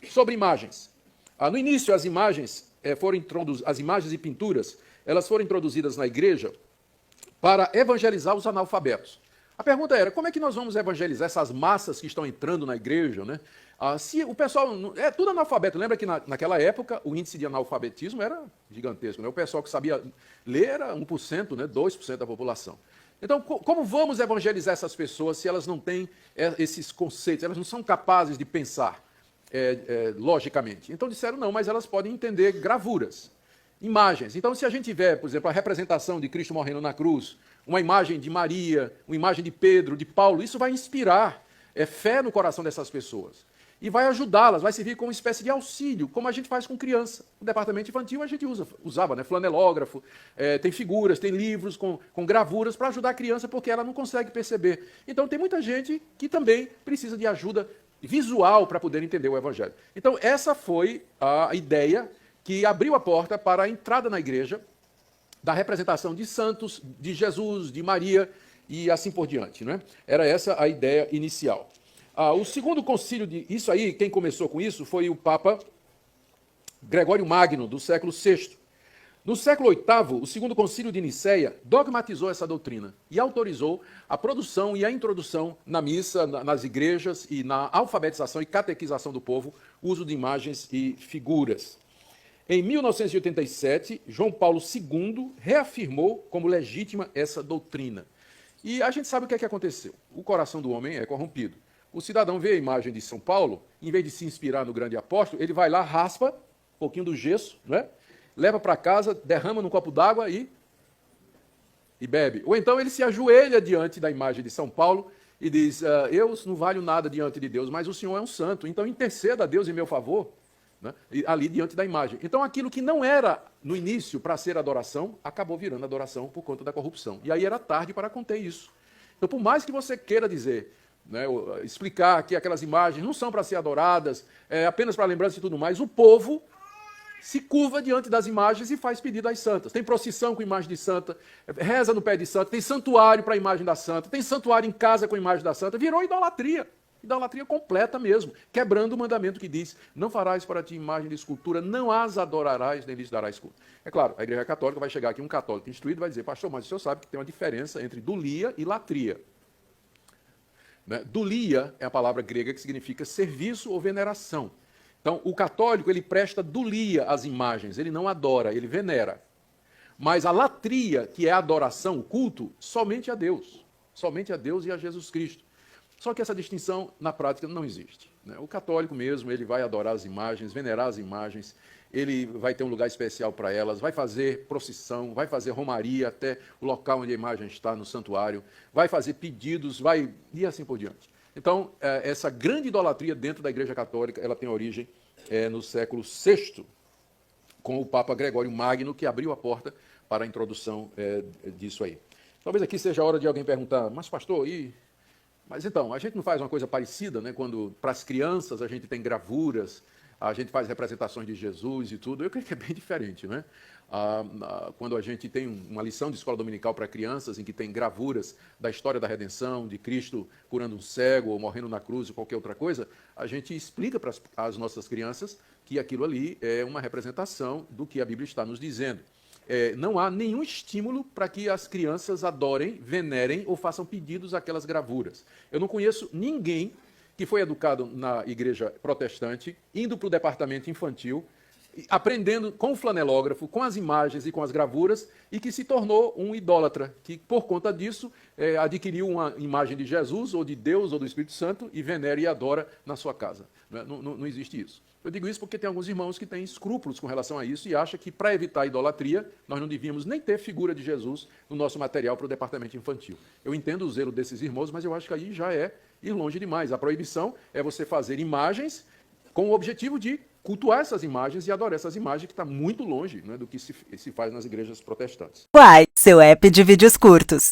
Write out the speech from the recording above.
Sobre imagens. No início, as imagens as imagens e pinturas, elas foram introduzidas na igreja para evangelizar os analfabetos. A pergunta era, como é que nós vamos evangelizar essas massas que estão entrando na igreja, né? Se o pessoal é tudo analfabeto, lembra que naquela época o índice de analfabetismo era gigantesco, né? O pessoal que sabia ler era 1%, né? 2% da população. Então, como vamos evangelizar essas pessoas se elas não têm esses conceitos, elas não são capazes de pensar logicamente? Então disseram, não, mas elas podem entender gravuras, imagens. Então, se a gente tiver, por exemplo, a representação de Cristo morrendo na cruz, uma imagem de Maria, uma imagem de Pedro, de Paulo, isso vai inspirar fé no coração dessas pessoas. E vai ajudá-las, vai servir como uma espécie de auxílio, como a gente faz com criança. No departamento infantil a gente usava, né, flanelógrafo, tem figuras, tem livros com gravuras para ajudar a criança, porque ela não consegue perceber. Então tem muita gente que também precisa de ajuda visual para poder entender o Evangelho. Então essa foi a ideia que abriu a porta para a entrada na igreja da representação de santos, de Jesus, de Maria e assim por diante, né? Era essa a ideia inicial. O segundo concílio isso aí, quem começou com isso foi o Papa Gregório Magno, do século VI. No século VIII, o segundo concílio de Nicéia dogmatizou essa doutrina e autorizou a produção e a introdução na missa, nas igrejas e na alfabetização e catequização do povo, o uso de imagens e figuras. Em 1987, João Paulo II reafirmou como legítima essa doutrina. E a gente sabe o que é que aconteceu. O coração do homem é corrompido. O cidadão vê a imagem de São Paulo, em vez de se inspirar no grande apóstolo, ele vai lá, raspa um pouquinho do gesso, né? Leva para casa, derrama num copo d'água e bebe. Ou então ele se ajoelha diante da imagem de São Paulo e diz, eu não valho nada diante de Deus, mas o Senhor é um santo, então interceda a Deus em meu favor, né? Ali diante da imagem. Então aquilo que não era no início para ser adoração, acabou virando adoração por conta da corrupção. E aí era tarde para conter isso. Então por mais que você queira dizer, né, explicar que aquelas imagens não são para ser adoradas, apenas para lembrança e tudo mais, o povo se curva diante das imagens e faz pedido às santas. Tem procissão com imagem de santa, reza no pé de santa, tem santuário para a imagem da santa, tem santuário em casa com a imagem da santa, virou idolatria. Idolatria completa mesmo, quebrando o mandamento que diz, não farás para ti imagem de escultura, não as adorarás, nem lhes darás culto. É claro, a Igreja Católica vai chegar aqui, um católico instruído vai dizer, pastor, mas o senhor sabe que tem uma diferença entre dulia e latria. Né? Dulia é a palavra grega que significa serviço ou veneração. Então, o católico, ele presta dulia às imagens, ele não adora, ele venera. Mas a latria, que é a adoração, o culto, somente a Deus e a Jesus Cristo. Só que essa distinção, na prática, não existe. Né? O católico mesmo, ele vai adorar as imagens, venerar as imagens, ele vai ter um lugar especial para elas, vai fazer procissão, vai fazer romaria até o local onde a imagem está, no santuário, vai fazer pedidos, e assim por diante. Então, essa grande idolatria dentro da Igreja Católica, ela tem origem no século VI, com o Papa Gregório Magno, que abriu a porta para a introdução disso aí. Talvez aqui seja a hora de alguém perguntar, mas pastor, mas então, a gente não faz uma coisa parecida, né? Quando para as crianças a gente tem gravuras, a gente faz representações de Jesus e tudo, eu creio que é bem diferente, né? Quando a gente tem uma lição de escola dominical para crianças, em que tem gravuras da história da redenção, de Cristo curando um cego, ou morrendo na cruz, ou qualquer outra coisa, a gente explica para as nossas crianças que aquilo ali é uma representação do que a Bíblia está nos dizendo. Não há nenhum estímulo para que as crianças adorem, venerem ou façam pedidos àquelas gravuras. Eu não conheço ninguém que foi educado na igreja protestante, indo para o departamento infantil, aprendendo com o flanelógrafo, com as imagens e com as gravuras, e que se tornou um idólatra, que por conta disso adquiriu uma imagem de Jesus, ou de Deus, ou do Espírito Santo, e venera e adora na sua casa. Não existe isso. Eu digo isso porque tem alguns irmãos que têm escrúpulos com relação a isso e acham que, para evitar a idolatria, nós não devíamos nem ter figura de Jesus no nosso material para o departamento infantil. Eu entendo o zelo desses irmãos, mas eu acho que aí já é ir longe demais. A proibição é você fazer imagens com o objetivo de cultuar essas imagens e adorar essas imagens, que está muito longe, né, do que se faz nas igrejas protestantes. Uai, seu app de vídeos curtos.